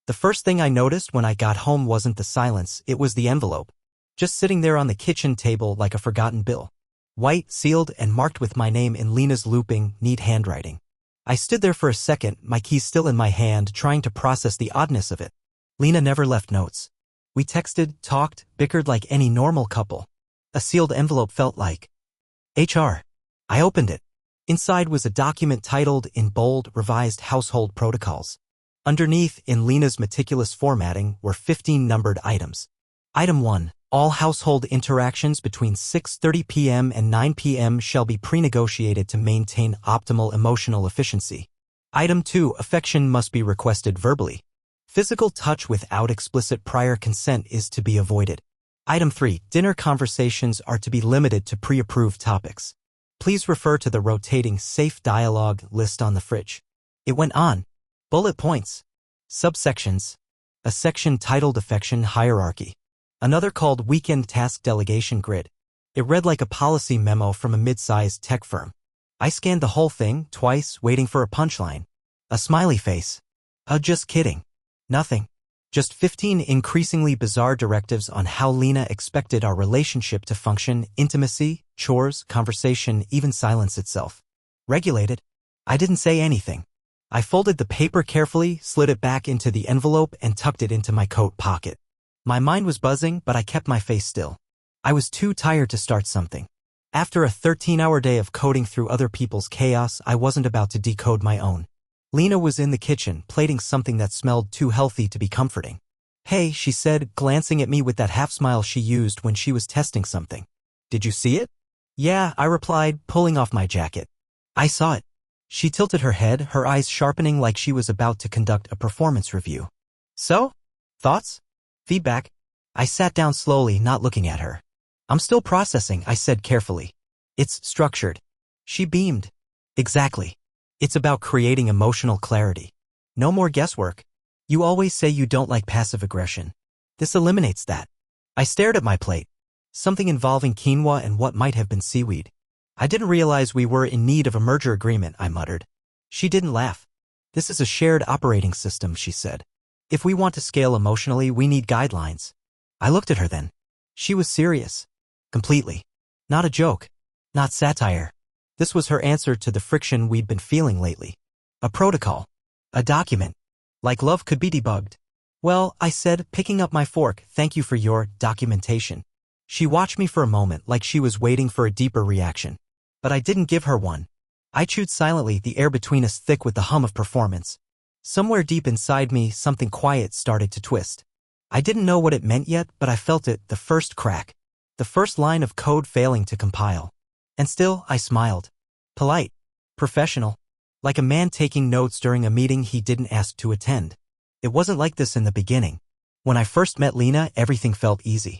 The first thing I noticed when I got home wasn't the silence, it was the envelope. Just sitting there on the kitchen table like a forgotten bill. White, sealed, and marked with my name in Lena's looping, neat handwriting. I stood there for a second, my keys still in my hand, trying to process the oddness of it. Lena never left notes. We texted, talked, bickered like any normal couple. A sealed envelope felt like HR. I opened it. Inside was a document titled, in bold, Revised Household Protocols. Underneath, in Lena's meticulous formatting, were 15 numbered items. Item 1. All household interactions between 6:30 p.m. and 9 p.m. shall be pre-negotiated to maintain optimal emotional efficiency. Item 2. Affection must be requested verbally. Physical touch without explicit prior consent is to be avoided. Item 3. Dinner conversations are to be limited to pre-approved topics. Please refer to the rotating safe dialogue list on the fridge. It went on. Bullet points. Subsections. A section titled Affection Hierarchy. Another called Weekend Task Delegation Grid. It read like a policy memo from a mid-sized tech firm. I scanned the whole thing twice, waiting for a punchline. A smiley face. Just kidding. Nothing. Just 15 increasingly bizarre directives on how Lena expected our relationship to function: intimacy, chores, conversation, even silence itself. Regulated. I didn't say anything. I folded the paper carefully, slid it back into the envelope, and tucked it into my coat pocket. My mind was buzzing, but I kept my face still. I was too tired to start something. After a 13-hour day of coding through other people's chaos, I wasn't about to decode my own. Lena was in the kitchen, plating something that smelled too healthy to be comforting. Hey, she said, glancing at me with that half-smile she used when she was testing something. Did you see it? Yeah, I replied, pulling off my jacket. I saw it. She tilted her head, her eyes sharpening like she was about to conduct a performance review. So? Thoughts? Feedback? I sat down slowly, not looking at her. I'm still processing, I said carefully. It's structured. She beamed. Exactly. It's about creating emotional clarity. No more guesswork. You always say you don't like passive aggression. This eliminates that. I stared at my plate. Something involving quinoa and what might have been seaweed. I didn't realize we were in need of a merger agreement, I muttered. She didn't laugh. This is a shared operating system, she said. If we want to scale emotionally, we need guidelines. I looked at her then. She was serious. Completely. Not a joke. Not satire. This was her answer to the friction we'd been feeling lately. A protocol. A document. Like love could be debugged. Well, I said, picking up my fork, thank you for your documentation. She watched me for a moment like she was waiting for a deeper reaction. But I didn't give her one. I chewed silently, the air between us thick with the hum of performance. Somewhere deep inside me, something quiet started to twist. I didn't know what it meant yet, but I felt it, the first crack. The first line of code failing to compile. And still, I smiled. Polite. Professional. Like a man taking notes during a meeting he didn't ask to attend. It wasn't like this in the beginning. When I first met Lena, everything felt easy.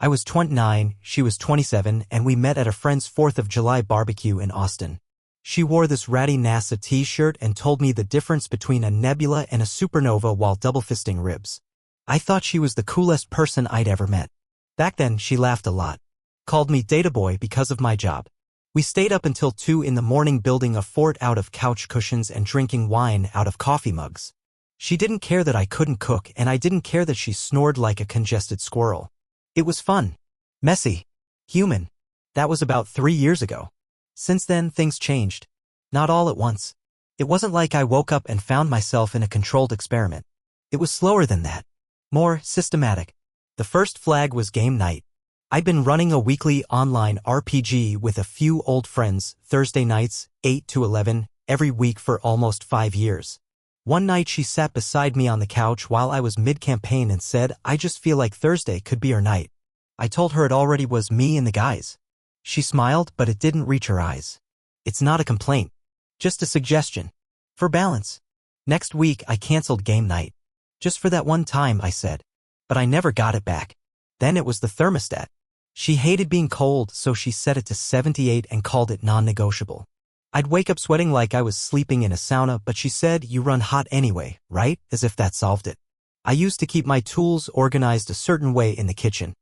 I was 29, she was 27, and we met at a friend's 4th of July barbecue in Austin. She wore this ratty NASA t-shirt and told me the difference between a nebula and a supernova while double-fisting ribs. I thought she was the coolest person I'd ever met. Back then, she laughed a lot. Called me Data Boy because of my job. We stayed up until 2 in the morning building a fort out of couch cushions and drinking wine out of coffee mugs. She didn't care that I couldn't cook, and I didn't care that she snored like a congested squirrel. It was fun. Messy. Human. That was about 3 years ago. Since then, things changed. Not all at once. It wasn't like I woke up and found myself in a controlled experiment. It was slower than that. More systematic. The first flag was game night. I'd been running a weekly online RPG with a few old friends, Thursday nights, 8 to 11, every week for almost 5 years. One night she sat beside me on the couch while I was mid-campaign and said, I just feel like Thursday could be our night. I told her it already was me and the guys. She smiled, but it didn't reach her eyes. It's not a complaint. Just a suggestion. For balance. Next week I canceled game night. Just for that one time, I said. But I never got it back. Then it was the thermostat. She hated being cold, so she set it to 78 and called it non-negotiable. I'd wake up sweating like I was sleeping in a sauna, but she said, you run hot anyway, right? As if that solved it. I used to keep my tools organized a certain way in the kitchen.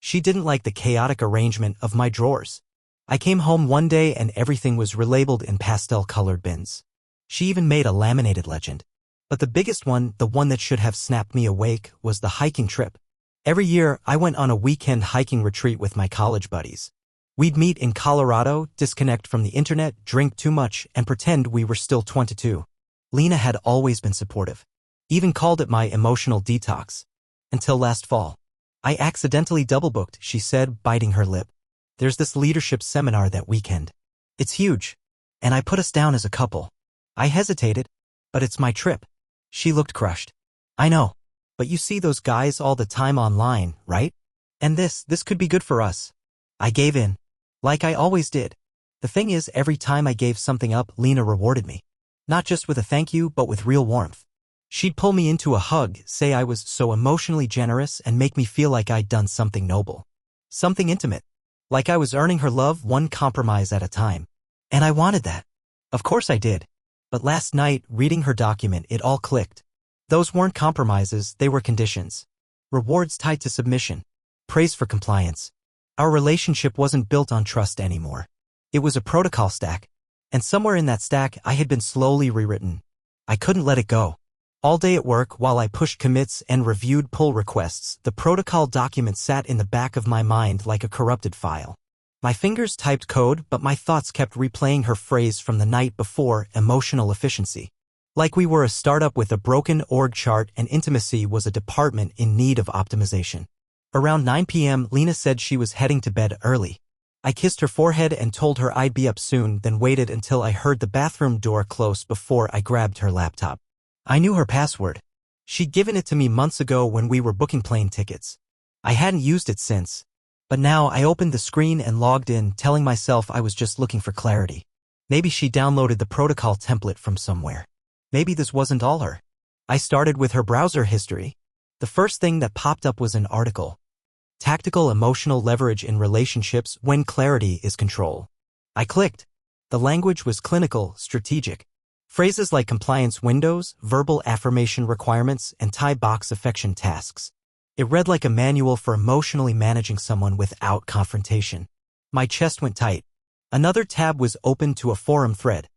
She didn't like the chaotic arrangement of my drawers. I came home one day and everything was relabeled in pastel-colored bins. She even made a laminated legend. But the biggest one, the one that should have snapped me awake, was the hiking trip. Every year, I went on a weekend hiking retreat with my college buddies. We'd meet in Colorado, disconnect from the internet, drink too much, and pretend we were still 22. Lena had always been supportive. Even called it my emotional detox. Until last fall. I accidentally double-booked, she said, biting her lip. There's this leadership seminar that weekend. It's huge. And I put us down as a couple. I hesitated. But it's my trip. She looked crushed. I know. But you see those guys all the time online, right? And this could be good for us. I gave in. Like I always did. The thing is, every time I gave something up, Lena rewarded me. Not just with a thank you, but with real warmth. She'd pull me into a hug, say I was so emotionally generous, and make me feel like I'd done something noble. Something intimate. Like I was earning her love one compromise at a time. And I wanted that. Of course I did. But last night, reading her document, it all clicked. Those weren't compromises, they were conditions. Rewards tied to submission. Praise for compliance. Our relationship wasn't built on trust anymore. It was a protocol stack. And somewhere in that stack, I had been slowly rewritten. I couldn't let it go. All day at work, while I pushed commits and reviewed pull requests, the protocol document sat in the back of my mind like a corrupted file. My fingers typed code, but my thoughts kept replaying her phrase from the night before, emotional efficiency. Like we were a startup with a broken org chart and intimacy was a department in need of optimization. Around 9 p.m., Lena said she was heading to bed early. I kissed her forehead and told her I'd be up soon, then waited until I heard the bathroom door close before I grabbed her laptop. I knew her password. She'd given it to me months ago when we were booking plane tickets. I hadn't used it since. But now I opened the screen and logged in, telling myself I was just looking for clarity. Maybe she downloaded the protocol template from somewhere. Maybe this wasn't all her. I started with her browser history. The first thing that popped up was an article. Tactical emotional leverage in relationships when clarity is control. I clicked. The language was clinical, strategic. Phrases like compliance windows, verbal affirmation requirements, and tie box affection tasks. It read like a manual for emotionally managing someone without confrontation. My chest went tight. Another tab was open to a forum thread.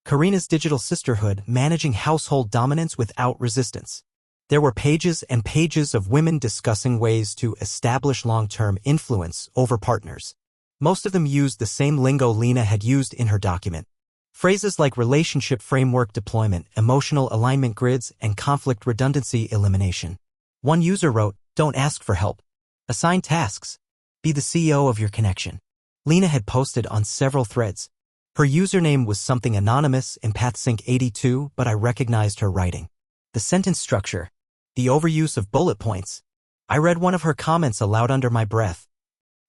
Karina's Digital Sisterhood, managing household dominance without resistance. There were pages and pages of women discussing ways to establish long-term influence over partners. Most of them used the same lingo Lena had used in her document. Phrases like relationship framework deployment, emotional alignment grids, and conflict redundancy elimination. One user wrote, "Don't ask for help. Assign tasks. Be the CEO of your connection." Lena had posted on several threads. Her username was something anonymous, EmpathSync82, but I recognized her writing. The sentence structure. The overuse of bullet points. I read one of her comments aloud under my breath.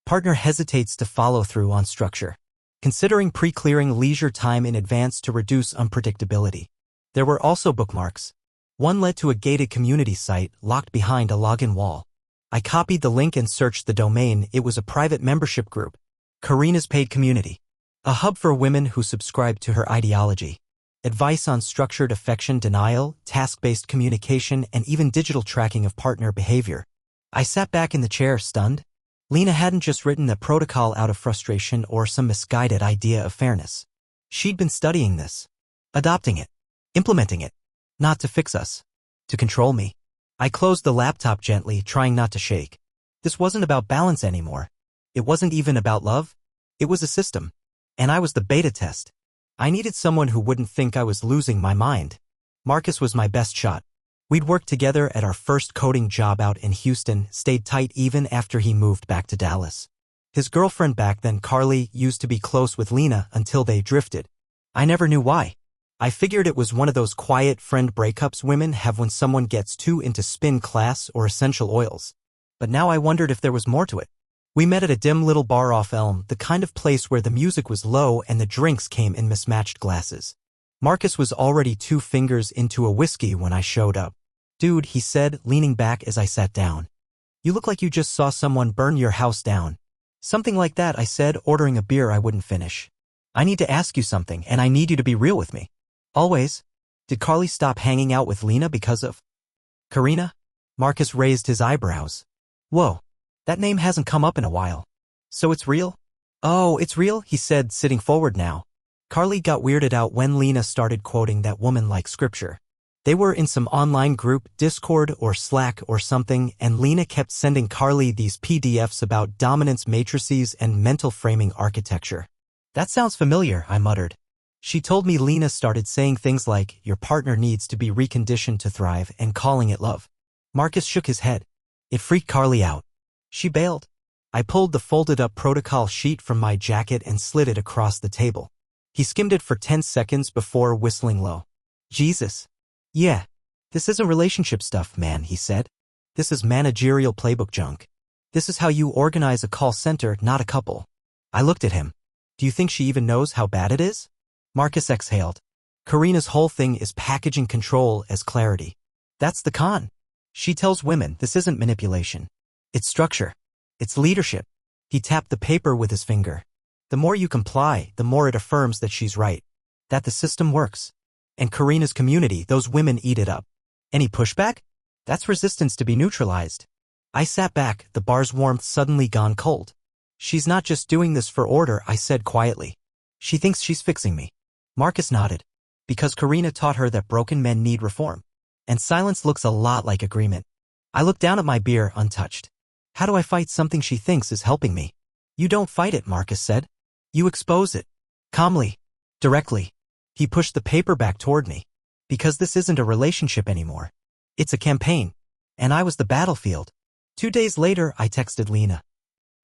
Partner hesitates to follow through on structure. Considering pre-clearing leisure time in advance to reduce unpredictability. There were also bookmarks. One led to a gated community site locked behind a login wall. I copied the link and searched the domain. It was a private membership group. Karina's paid community. A hub for women who subscribed to her ideology. Advice on structured affection denial, task-based communication, and even digital tracking of partner behavior. I sat back in the chair, stunned. Lena hadn't just written the protocol out of frustration or some misguided idea of fairness. She'd been studying this. Adopting it. Implementing it. Not to fix us. To control me. I closed the laptop gently, trying not to shake. This wasn't about balance anymore. It wasn't even about love. It was a system. And I was the beta test. I needed someone who wouldn't think I was losing my mind. Marcus was my best shot. We'd worked together at our first coding job out in Houston, stayed tight even after he moved back to Dallas. His girlfriend back then, Carly, used to be close with Lena until they drifted. I never knew why. I figured it was one of those quiet friend breakups women have when someone gets too into spin class or essential oils. But now I wondered if there was more to it. We met at a dim little bar off Elm, the kind of place where the music was low and the drinks came in mismatched glasses. Marcus was already 2 fingers into a whiskey when I showed up. "Dude," he said, leaning back as I sat down. "You look like you just saw someone burn your house down." "Something like that," I said, ordering a beer I wouldn't finish. "I need to ask you something, and I need you to be real with me." "Always." "Did Carly stop hanging out with Lena because of Karina?" Marcus raised his eyebrows. "Whoa, that name hasn't come up in a while. So it's real?" "Oh, it's real," he said, sitting forward now. "Carly got weirded out when Lena started quoting that woman like scripture. They were in some online group, Discord or Slack or something, and Lena kept sending Carly these PDFs about dominance matrices and mental framing architecture. That sounds familiar, I muttered. She told me Lena started saying things like, your partner needs to be reconditioned to thrive, and calling it love. Marcus shook his head. It freaked Carly out. She bailed. I pulled the folded-up protocol sheet from my jacket and slid it across the table. He skimmed it for 10 seconds before whistling low. Jesus. Yeah. This isn't relationship stuff, man, he said. This is managerial playbook junk. This is how you organize a call center, not a couple. I looked at him. Do you think she even knows how bad it is? Marcus exhaled. Karina's whole thing is packaging control as clarity. That's the con. She tells women this isn't manipulation. It's structure. It's leadership. He tapped the paper with his finger. The more you comply, the more it affirms that she's right. That the system works. And Karina's community, those women eat it up. Any pushback? That's resistance to be neutralized. I sat back, the bar's warmth suddenly gone cold. She's not just doing this for order, I said quietly. She thinks she's fixing me. Marcus nodded. Because Karina taught her that broken men need reform. And silence looks a lot like agreement. I looked down at my beer, untouched. How do I fight something she thinks is helping me? You don't fight it, Marcus said. You expose it. Calmly. Directly. He pushed the paper back toward me. Because this isn't a relationship anymore. It's a campaign. And I was the battlefield. 2 days later, I texted Lena.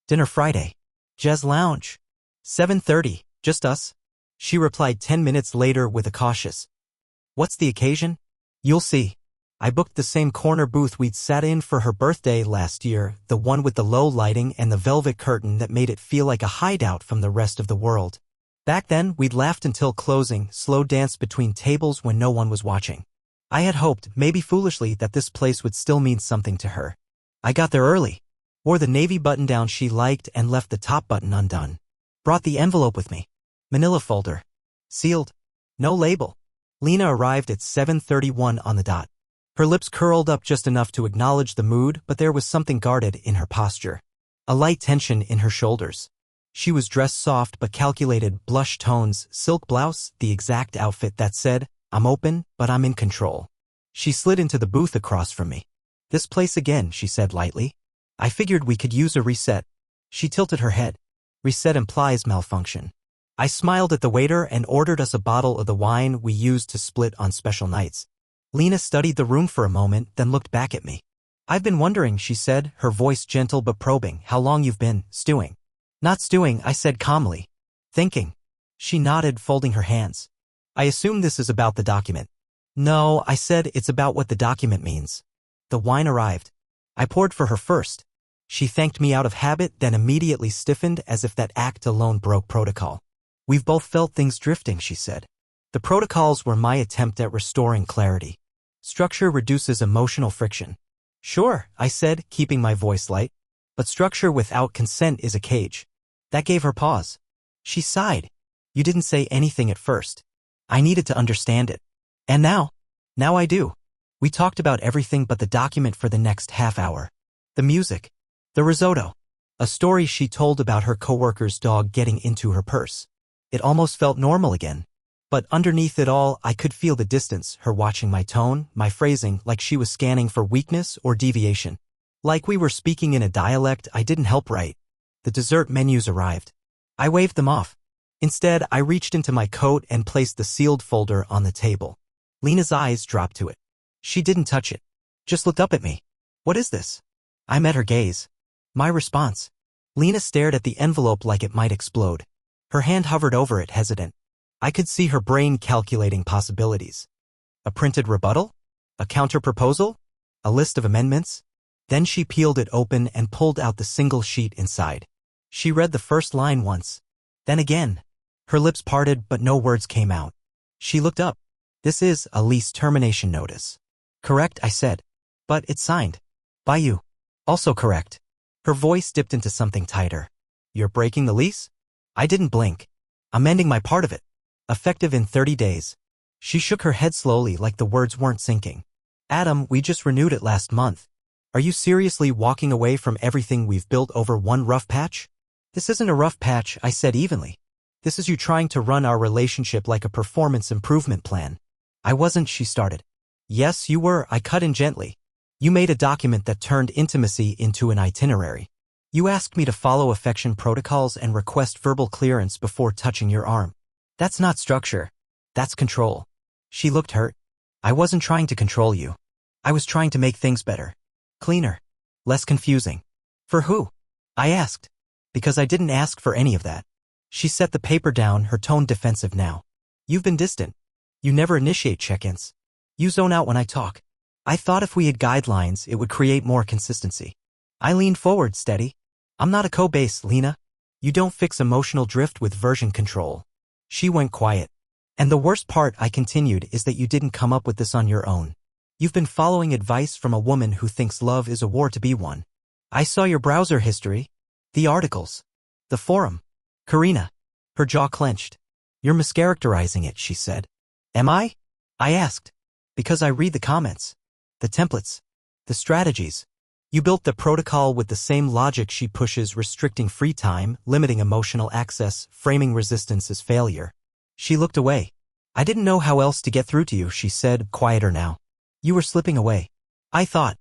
Dinner Friday. Jazz Lounge. 7:30, just us. She replied 10 minutes later with a cautious. What's the occasion? You'll see. I booked the same corner booth we'd sat in for her birthday last year, the one with the low lighting and the velvet curtain that made it feel like a hideout from the rest of the world. Back then, we'd laughed until closing, slow danced between tables when no one was watching. I had hoped, maybe foolishly, that this place would still mean something to her. I got there early. Wore the navy button-down she liked and left the top button undone. Brought the envelope with me. Manila folder. Sealed. No label. Lena arrived at 7:31 on the dot. Her lips curled up just enough to acknowledge the mood, but there was something guarded in her posture. A light tension in her shoulders. She was dressed soft but calculated, blush tones, silk blouse, the exact outfit that said, I'm open, but I'm in control. She slid into the booth across from me. This place again, she said lightly. I figured we could use a reset. She tilted her head. Reset implies malfunction. I smiled at the waiter and ordered us a bottle of the wine we used to split on special nights. Lena studied the room for a moment, then looked back at me. I've been wondering, she said, her voice gentle but probing, how long you've been stewing. Not stewing, I said calmly. Thinking. She nodded, folding her hands. I assume this is about the document. No, I said, it's about what the document means. The wine arrived. I poured for her first. She thanked me out of habit, then immediately stiffened as if that act alone broke protocol. We've both felt things drifting, she said. The protocols were my attempt at restoring clarity. Structure reduces emotional friction. Sure, I said, keeping my voice light. But structure without consent is a cage. That gave her pause. She sighed. You didn't say anything at first. I needed to understand it. And now? Now I do. We talked about everything but the document for the next half hour. The music. The risotto. A story she told about her coworker's dog getting into her purse. It almost felt normal again. But underneath it all, I could feel the distance, her watching my tone, my phrasing, like she was scanning for weakness or deviation. Like we were speaking in a dialect I didn't help write. The dessert menus arrived. I waved them off. Instead, I reached into my coat and placed the sealed folder on the table. Lena's eyes dropped to it. She didn't touch it. Just looked up at me. What is this? I met her gaze. My response. Lena stared at the envelope like it might explode. Her hand hovered over it, hesitant. I could see her brain calculating possibilities. A printed rebuttal? A counter-proposal? A list of amendments? Then she peeled it open and pulled out the single sheet inside. She read the first line once. Then again. Her lips parted, but no words came out. She looked up. This is a lease termination notice. Correct, I said. But it's signed. By you. Also correct. Her voice dipped into something tighter. You're breaking the lease? I didn't blink. Amending my part of it. Effective in 30 days. She shook her head slowly like the words weren't sinking. Adam, we just renewed it last month. Are you seriously walking away from everything we've built over one rough patch? This isn't a rough patch, I said evenly. This is you trying to run our relationship like a performance improvement plan. I wasn't, she started. Yes, you were, I cut in gently. You made a document that turned intimacy into an itinerary. You asked me to follow affection protocols and request verbal clearance before touching your arm. That's not structure. That's control. She looked hurt. I wasn't trying to control you. I was trying to make things better. Cleaner. Less confusing. For who? I asked. Because I didn't ask for any of that. She set the paper down, her tone defensive now. You've been distant. You never initiate check-ins. You zone out when I talk. I thought if we had guidelines, it would create more consistency. I leaned forward, steady. I'm not a co-base, Lena. You don't fix emotional drift with version control. She went quiet. And the worst part, I continued, is that you didn't come up with this on your own. You've been following advice from a woman who thinks love is a war to be won. I saw your browser history. The articles. The forum. Karina. Her jaw clenched. You're mischaracterizing it, she said. Am I? I asked. Because I read the comments. The templates. The strategies. You built the protocol with the same logic she pushes, restricting free time, limiting emotional access, framing resistance as failure. She looked away. I didn't know how else to get through to you, she said, quieter now. You were slipping away. I thought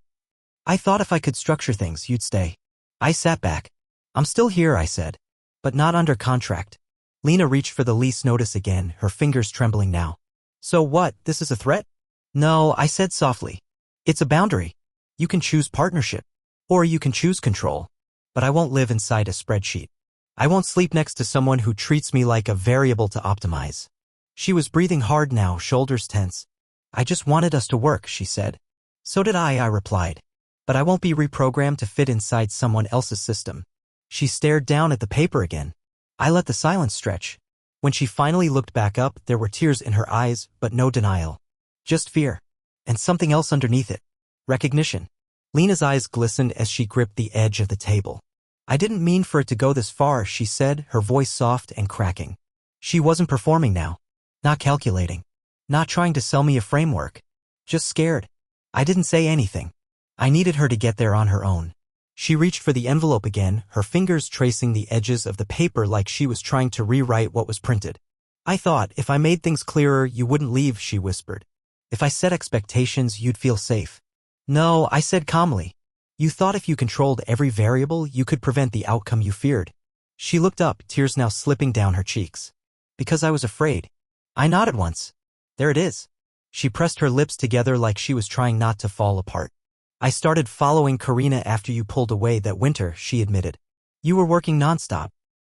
if I could structure things, you'd stay. I sat back. I'm still here, I said. But not under contract. Lena reached for the lease notice again, her fingers trembling now. So what, this is a threat? No, I said softly. It's a boundary. You can choose partnership. Or you can choose control. But I won't live inside a spreadsheet. I won't sleep next to someone who treats me like a variable to optimize. She was breathing hard now, shoulders tense. I just wanted us to work, she said. So did I replied. But I won't be reprogrammed to fit inside someone else's system. She stared down at the paper again. I let the silence stretch. When she finally looked back up, there were tears in her eyes, but no denial. Just fear. And something else underneath it. Recognition. Lena's eyes glistened as she gripped the edge of the table. I didn't mean for it to go this far, she said, her voice soft and cracking. She wasn't performing now. Not calculating. Not trying to sell me a framework. Just scared. I didn't say anything. I needed her to get there on her own. She reached for the envelope again, her fingers tracing the edges of the paper like she was trying to rewrite what was printed. I thought, if I made things clearer, you wouldn't leave, she whispered. If I set expectations, you'd feel safe. No, I said calmly. You thought if you controlled every variable, you could prevent the outcome you feared. She looked up, tears now slipping down her cheeks. Because I was afraid. I nodded once. There it is. She pressed her lips together like she was trying not to fall apart. I started following Karina after you pulled away that winter, she admitted. You were working nonstop.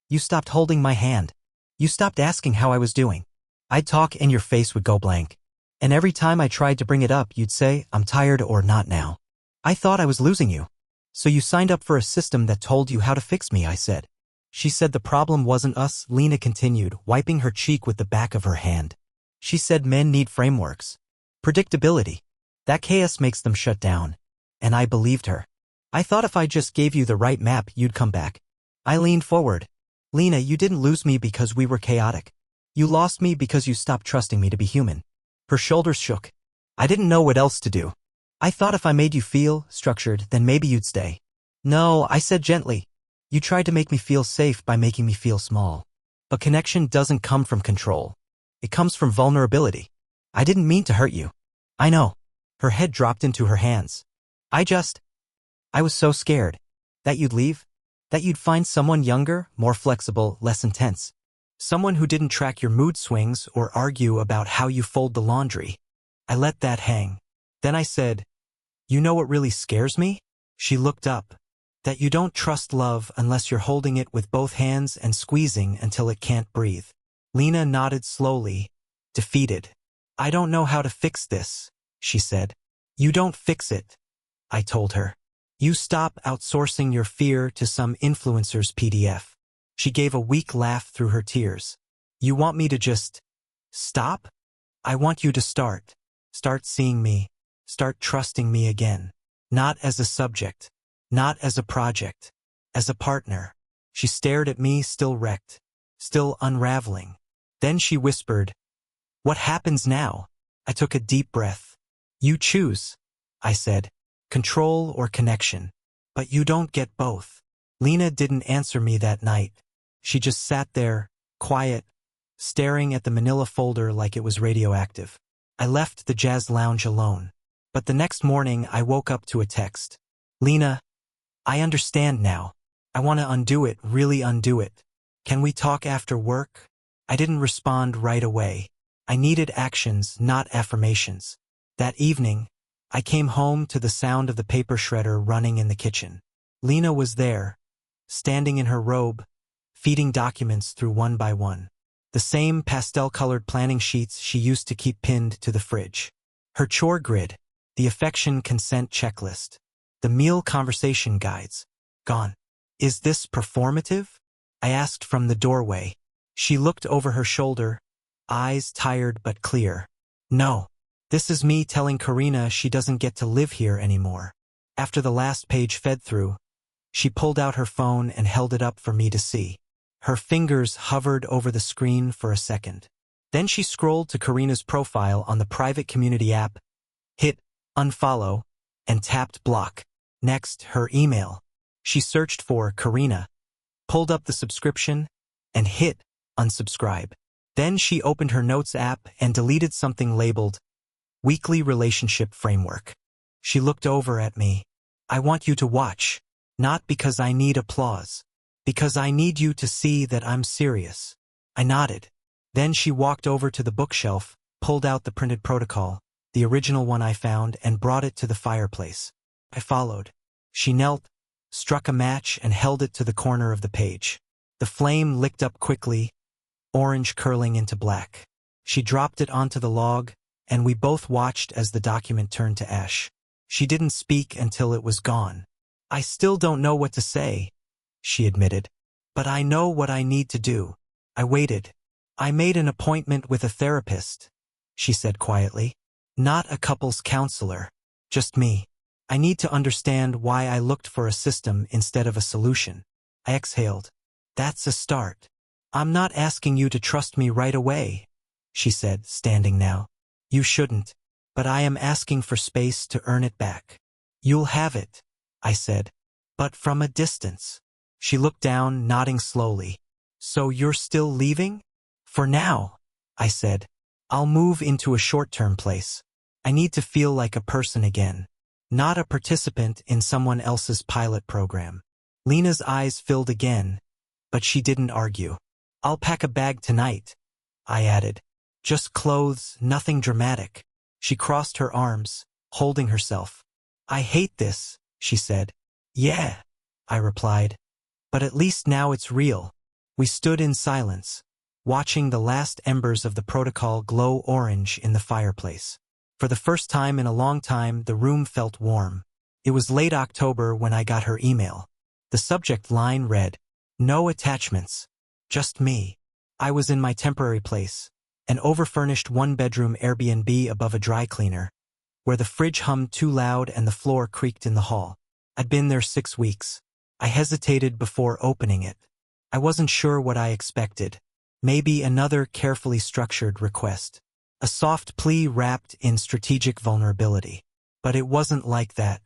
You stopped holding my hand. You stopped asking how I was doing. I'd talk and your face would go blank. And every time I tried to bring it up, you'd say, I'm tired or not now. I thought I was losing you. So you signed up for a system that told you how to fix me, I said. She said the problem wasn't us, Lena continued, wiping her cheek with the back of her hand. She said men need frameworks. Predictability. That chaos makes them shut down. And I believed her. I thought if I just gave you the right map, you'd come back. I leaned forward. Lena, you didn't lose me because we were chaotic. You lost me because you stopped trusting me to be human. Her shoulders shook. I didn't know what else to do. I thought if I made you feel structured, then maybe you'd stay. No, I said gently. You tried to make me feel safe by making me feel small. But connection doesn't come from control. It comes from vulnerability. I didn't mean to hurt you. I know. Her head dropped into her hands. I was so scared. That you'd leave? That you'd find someone younger, more flexible, less intense. Someone who didn't track your mood swings or argue about how you fold the laundry. I let that hang. Then I said, you know what really scares me? She looked up. That you don't trust love unless you're holding it with both hands and squeezing until it can't breathe. Lena nodded slowly, defeated. I don't know how to fix this, she said. You don't fix it, I told her. You stop outsourcing your fear to some influencer's PDF. She gave a weak laugh through her tears. You want me to just stop? I want you to start. Start seeing me. Start trusting me again. Not as a subject. Not as a project. As a partner. She stared at me, still wrecked. Still unraveling. Then she whispered, what happens now? I took a deep breath. You choose, I said. Control or connection. But you don't get both. Lena didn't answer me that night. She just sat there, quiet, staring at the manila folder like it was radioactive. I left the jazz lounge alone. But the next morning I woke up to a text. Lena, I understand now. I want to undo it, really undo it. Can we talk after work? I didn't respond right away. I needed actions, not affirmations. That evening, I came home to the sound of the paper shredder running in the kitchen. Lena was there, standing in her robe, feeding documents through one by one. The same pastel-colored planning sheets she used to keep pinned to the fridge. Her chore grid, the affection consent checklist, the meal conversation guides, gone. Is this performative? I asked from the doorway. She looked over her shoulder, eyes tired but clear. No, this is me telling Karina she doesn't get to live here anymore. After the last page fed through, she pulled out her phone and held it up for me to see. Her fingers hovered over the screen for a second. Then she scrolled to Karina's profile on the private community app, hit unfollow, and tapped block. Next, her email. She searched for Karina, pulled up the subscription, and hit unsubscribe. Then she opened her notes app and deleted something labeled Weekly Relationship Framework. She looked over at me. I want you to watch, not because I need applause, because I need you to see that I'm serious. I nodded. Then she walked over to the bookshelf, pulled out the printed protocol, the original one I found, and brought it to the fireplace. I followed. She knelt, struck a match, and held it to the corner of the page. The flame licked up quickly, orange curling into black. She dropped it onto the log, and we both watched as the document turned to ash. She didn't speak until it was gone. I still don't know what to say, she admitted, but I know what I need to do. I waited. I made an appointment with a therapist, she said quietly. Not a couples counselor, just me. I need to understand why I looked for a system instead of a solution. I exhaled. That's a start. I'm not asking you to trust me right away, she said, standing now. You shouldn't, but I am asking for space to earn it back. You'll have it, I said, but from a distance. She looked down, nodding slowly. So you're still leaving? For now, I said. I'll move into a short-term place. I need to feel like a person again, not a participant in someone else's pilot program. Lena's eyes filled again, but she didn't argue. I'll pack a bag tonight, I added. Just clothes, nothing dramatic. She crossed her arms, holding herself. I hate this, she said. Yeah, I replied. But at least now it's real. We stood in silence, watching the last embers of the protocol glow orange in the fireplace. For the first time in a long time, the room felt warm. It was late October when I got her email. The subject line read, "No attachments. Just me." I was in my temporary place, an overfurnished one-bedroom Airbnb above a dry cleaner, where the fridge hummed too loud and the floor creaked in the hall. I'd been there 6 weeks. I hesitated before opening it. I wasn't sure what I expected. Maybe another carefully structured request. A soft plea wrapped in strategic vulnerability. But it wasn't like that.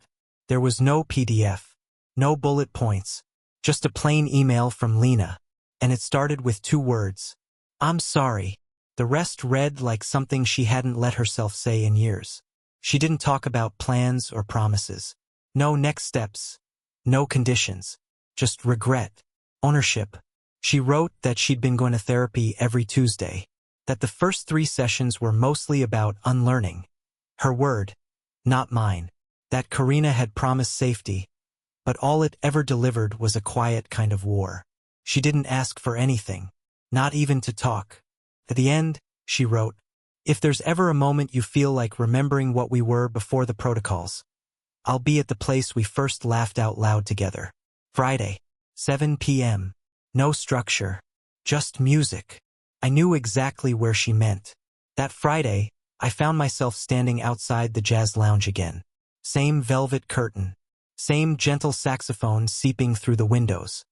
There was no PDF, no bullet points, just a plain email from Lena. And it started with 2 words. I'm sorry. The rest read like something she hadn't let herself say in years. She didn't talk about plans or promises. No next steps. No conditions. Just regret. Ownership. She wrote that she'd been going to therapy every Tuesday. That the first 3 sessions were mostly about unlearning. Her word, not mine. That Karina had promised safety, but all it ever delivered was a quiet kind of war. She didn't ask for anything, not even to talk. At the end, she wrote, if there's ever a moment you feel like remembering what we were before the protocols, I'll be at the place we first laughed out loud together. Friday, 7 p.m. No structure, just music. I knew exactly where she meant. That Friday, I found myself standing outside the jazz lounge again. Same velvet curtain. Same gentle saxophone seeping through the windows.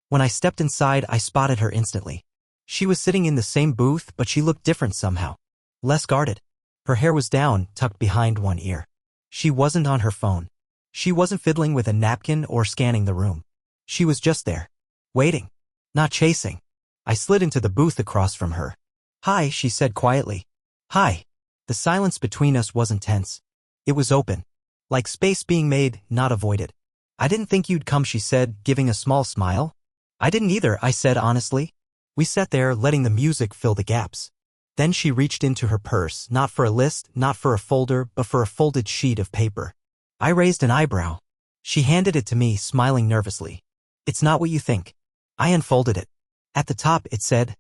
When I stepped inside, I spotted her instantly. She was sitting in the same booth, but she looked different somehow. Less guarded. Her hair was down, tucked behind one ear. She wasn't on her phone. She wasn't fiddling with a napkin or scanning the room. She was just there. Waiting. Not chasing. I slid into the booth across from her. Hi, she said quietly. Hi. The silence between us wasn't tense. It was open. Like space being made, not avoided. I didn't think you'd come, she said, giving a small smile. I didn't either, I said honestly. We sat there, letting the music fill the gaps. Then she reached into her purse, not for a list, not for a folder, but for a folded sheet of paper. I raised an eyebrow. She handed it to me, smiling nervously. It's not what you think. I unfolded it. At the top, it said,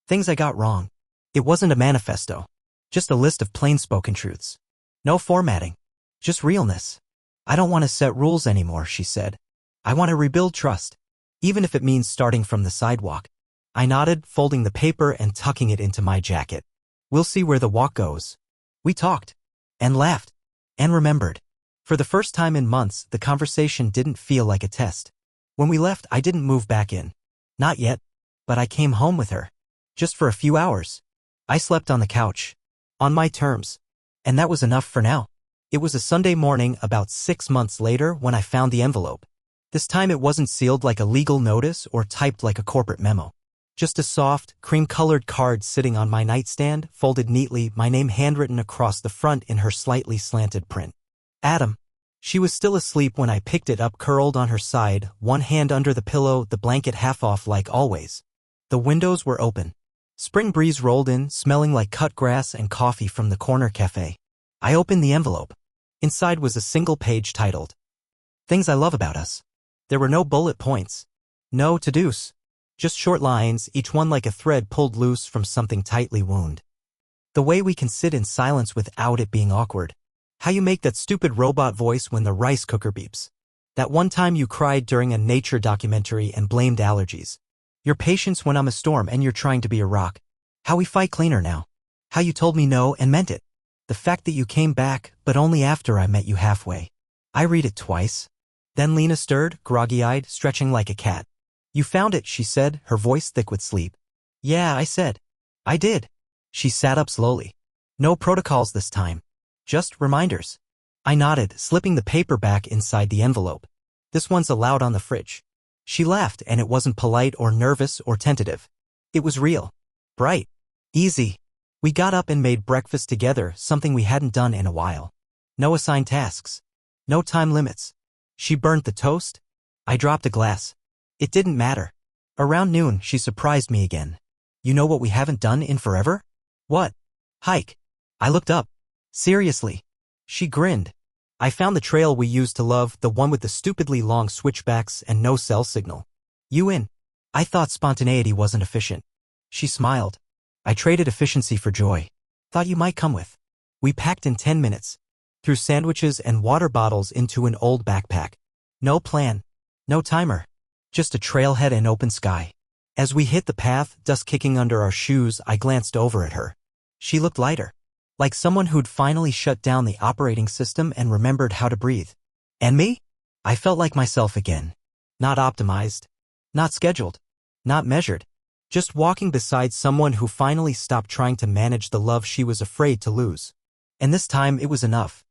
things I got wrong. It wasn't a manifesto. Just a list of plain-spoken truths. No formatting. Just realness. I don't want to set rules anymore, she said. I want to rebuild trust. Even if it means starting from the sidewalk. I nodded, folding the paper and tucking it into my jacket. We'll see where the walk goes. We talked. And laughed. And remembered. For the first time in months, the conversation didn't feel like a test. When we left, I didn't move back in. Not yet. But I came home with her. Just for a few hours. I slept on the couch. On my terms. And that was enough for now. It was a Sunday morning about 6 months later when I found the envelope. This time it wasn't sealed like a legal notice or typed like a corporate memo. Just a soft, cream-colored card sitting on my nightstand, folded neatly, my name handwritten across the front in her slightly slanted print. Adam. She was still asleep when I picked it up, curled on her side, one hand under the pillow, the blanket half off like always. The windows were open. Spring breeze rolled in, smelling like cut grass and coffee from the corner cafe. I opened the envelope. Inside was a single page titled, Things I Love About Us. There were no bullet points. No to-dos. Just short lines, each one like a thread pulled loose from something tightly wound. The way we can sit in silence without it being awkward. How you make that stupid robot voice when the rice cooker beeps. That one time you cried during a nature documentary and blamed allergies. Your patience when I'm a storm and you're trying to be a rock. How we fight cleaner now. How you told me no and meant it. The fact that you came back, but only after I met you halfway. I read it twice. Then Lena stirred, groggy-eyed, stretching like a cat. You found it, she said, her voice thick with sleep. Yeah, I said. I did. She sat up slowly. No protocols this time. Just reminders. I nodded, slipping the paper back inside the envelope. This one's allowed on the fridge. She laughed, and it wasn't polite or nervous or tentative. It was real. Bright. Easy. We got up and made breakfast together, something we hadn't done in a while. No assigned tasks. No time limits. She burnt the toast. I dropped a glass. It didn't matter. Around noon, she surprised me again. You know what we haven't done in forever? What? Hike. I looked up. Seriously. She grinned. I found the trail we used to love, the one with the stupidly long switchbacks and no cell signal. You in? I thought spontaneity wasn't efficient. She smiled. I traded efficiency for joy. Thought you might come with. We packed in 10 minutes. Threw sandwiches and water bottles into an old backpack. No plan. No timer. Just a trailhead and open sky. As we hit the path, dust kicking under our shoes, I glanced over at her. She looked lighter. Like someone who'd finally shut down the operating system and remembered how to breathe. And me? I felt like myself again. Not optimized. Not scheduled. Not measured. Just walking beside someone who finally stopped trying to manage the love she was afraid to lose. And this time it was enough.